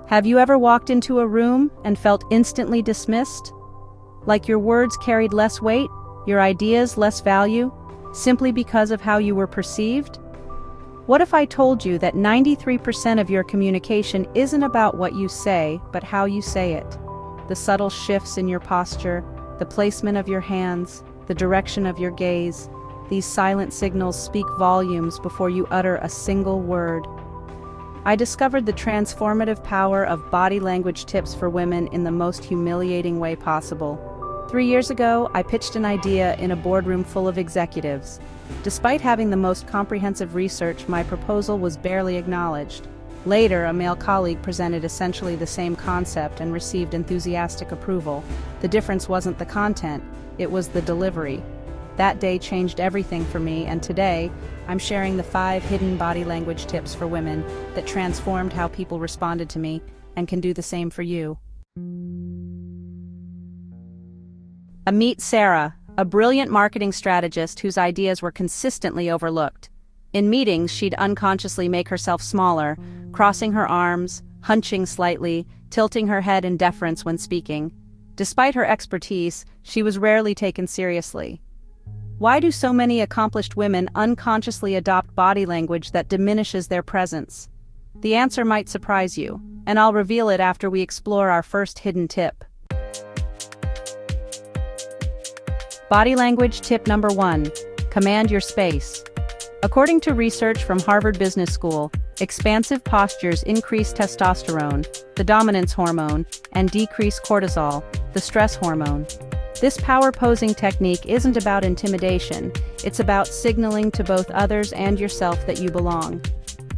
Have you ever walked into a room and felt instantly dismissed? Like your words carried less weight, your ideas less value, simply because of how you were perceived? What if I told you that 93% of your communication isn't about what you say, but how you say it? The subtle shifts in your posture, the placement of your hands, the direction of your gaze, these silent signals speak volumes before you utter a single word. I discovered the transformative power of body language tips for women in the most humiliating way possible. 3 years ago, I pitched an idea in a boardroom full of executives. Despite having the most comprehensive research, my proposal was barely acknowledged. Later, a male colleague presented essentially the same concept and received enthusiastic approval. The difference wasn't the content, it was the delivery. That day changed everything for me, and today, I'm sharing the 5 hidden body language tips for women that transformed how people responded to me and can do the same for you. Meet Sarah, a brilliant marketing strategist whose ideas were consistently overlooked. In meetings, she'd unconsciously make herself smaller, crossing her arms, hunching slightly, tilting her head in deference when speaking. Despite her expertise, she was rarely taken seriously. Why do so many accomplished women unconsciously adopt body language that diminishes their presence? The answer might surprise you, and I'll reveal it after we explore our first hidden tip. Body language tip number 1: command your space. According to research from Harvard Business School, expansive postures increase testosterone, the dominance hormone, and decrease cortisol, the stress hormone. This power-posing technique isn't about intimidation, it's about signaling to both others and yourself that you belong.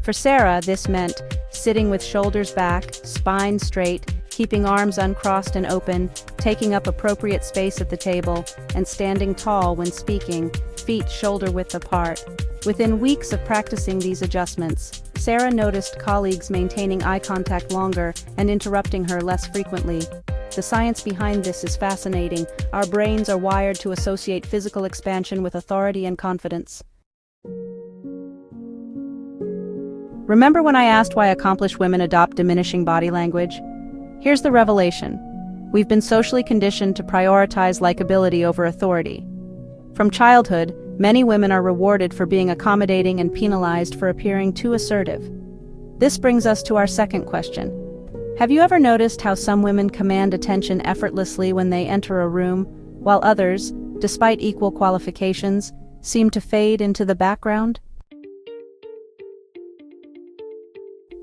For Sarah, this meant sitting with shoulders back, spine straight, keeping arms uncrossed and open, taking up appropriate space at the table, and standing tall when speaking, feet shoulder-width apart. Within weeks of practicing these adjustments, Sarah noticed colleagues maintaining eye contact longer and interrupting her less frequently. The science behind this is fascinating. Our brains are wired to associate physical expansion with authority and confidence. Remember when I asked why accomplished women adopt diminishing body language? Here's the revelation. We've been socially conditioned to prioritize likability over authority. From childhood, many women are rewarded for being accommodating and penalized for appearing too assertive. This brings us to our second question. Have you ever noticed how some women command attention effortlessly when they enter a room, while others, despite equal qualifications, seem to fade into the background?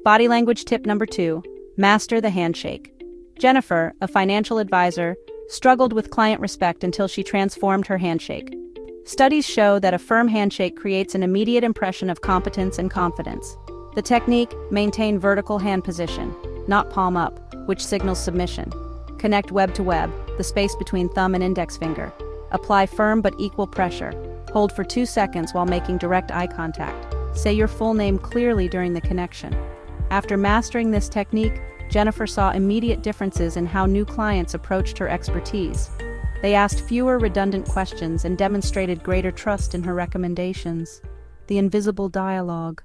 Body language tip number 2: master the handshake. Jennifer, a financial advisor, struggled with client respect until she transformed her handshake. Studies show that a firm handshake creates an immediate impression of competence and confidence. The technique: maintain vertical hand position, not palm up, which signals submission. Connect web to web, the space between thumb and index finger. Apply firm but equal pressure. Hold for 2 seconds while making direct eye contact. Say your full name clearly during the connection. After mastering this technique, Jennifer saw immediate differences in how new clients approached her expertise. They asked fewer redundant questions and demonstrated greater trust in her recommendations. The invisible dialogue.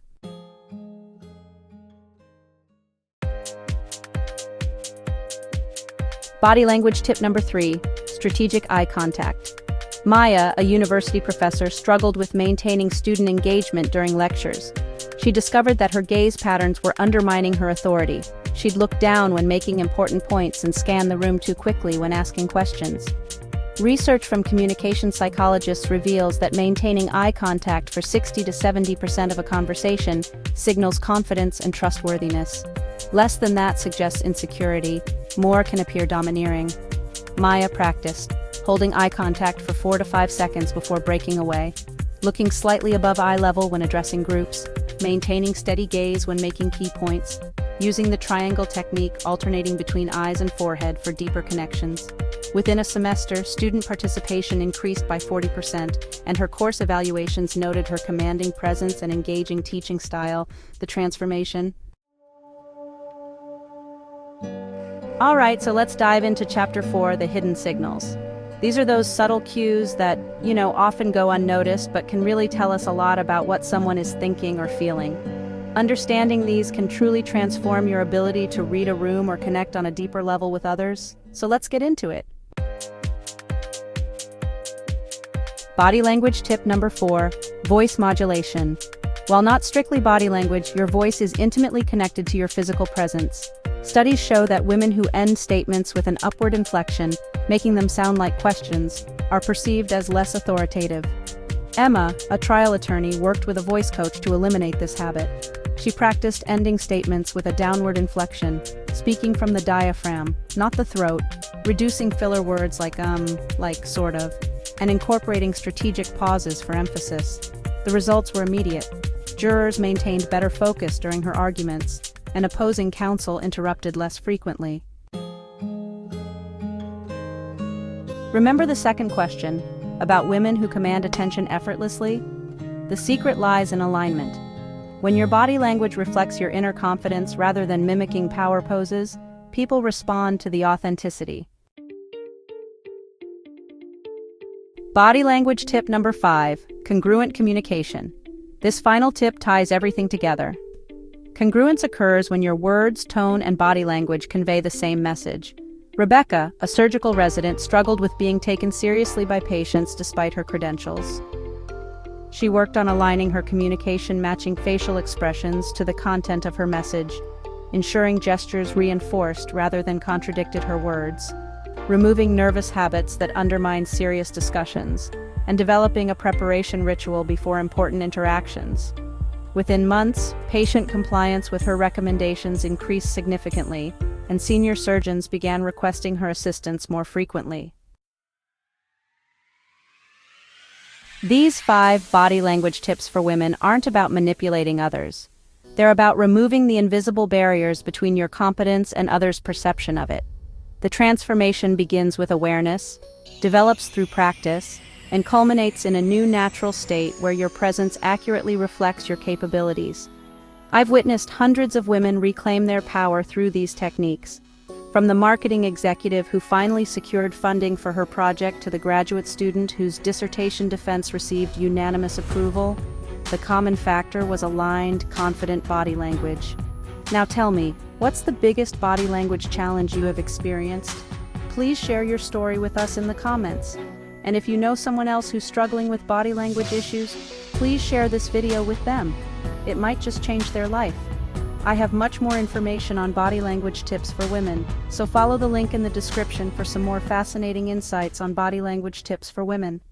Body language tip number 3: strategic eye contact. Maya, a university professor, struggled with maintaining student engagement during lectures. She discovered that her gaze patterns were undermining her authority. She'd look down when making important points and scan the room too quickly when asking questions. Research from communication psychologists reveals that maintaining eye contact for 60 to 70% of a conversation signals confidence and trustworthiness. Less than that suggests insecurity. More can appear domineering. Maya practiced, holding eye contact for 4 to 5 seconds before breaking away, looking slightly above eye level when addressing groups, maintaining steady gaze when making key points, using the triangle technique alternating between eyes and forehead for deeper connections. Within a semester, student participation increased by 40%, and her course evaluations noted her commanding presence and engaging teaching style. The transformation. All right, so let's dive into Chapter 4, the hidden signals. These are those subtle cues that, often go unnoticed but can really tell us a lot about what someone is thinking or feeling. Understanding these can truly transform your ability to read a room or connect on a deeper level with others. So let's get into it. Body language tip number 4, voice modulation. While not strictly body language, your voice is intimately connected to your physical presence. Studies show that women who end statements with an upward inflection, making them sound like questions, are perceived as less authoritative. Emma, a trial attorney, worked with a voice coach to eliminate this habit. She practiced ending statements with a downward inflection, speaking from the diaphragm, not the throat, reducing filler words like sort of, and incorporating strategic pauses for emphasis. The results were immediate. Jurors maintained better focus during her arguments, and opposing counsel interrupted less frequently. Remember the second question, about women who command attention effortlessly? The secret lies in alignment. When your body language reflects your inner confidence rather than mimicking power poses, people respond to the authenticity. Body language tip number 5, congruent communication. This final tip ties everything together. Congruence occurs when your words, tone, and body language convey the same message. Rebecca, a surgical resident, struggled with being taken seriously by patients despite her credentials. She worked on aligning her communication, matching facial expressions to the content of her message, ensuring gestures reinforced rather than contradicted her words, removing nervous habits that undermine serious discussions, and developing a preparation ritual before important interactions. Within months, patient compliance with her recommendations increased significantly, and senior surgeons began requesting her assistance more frequently. These 5 body language tips for women aren't about manipulating others. They're about removing the invisible barriers between your competence and others' perception of it. The transformation begins with awareness, develops through practice, and culminates in a new natural state where your presence accurately reflects your capabilities. I've witnessed hundreds of women reclaim their power through these techniques. From the marketing executive who finally secured funding for her project to the graduate student whose dissertation defense received unanimous approval, the common factor was aligned, confident body language. Now tell me, what's the biggest body language challenge you have experienced? Please share your story with us in the comments. And if you know someone else who's struggling with body language issues, please share this video with them. It might just change their life. I have much more information on body language tips for women, so follow the link in the description for some more fascinating insights on body language tips for women.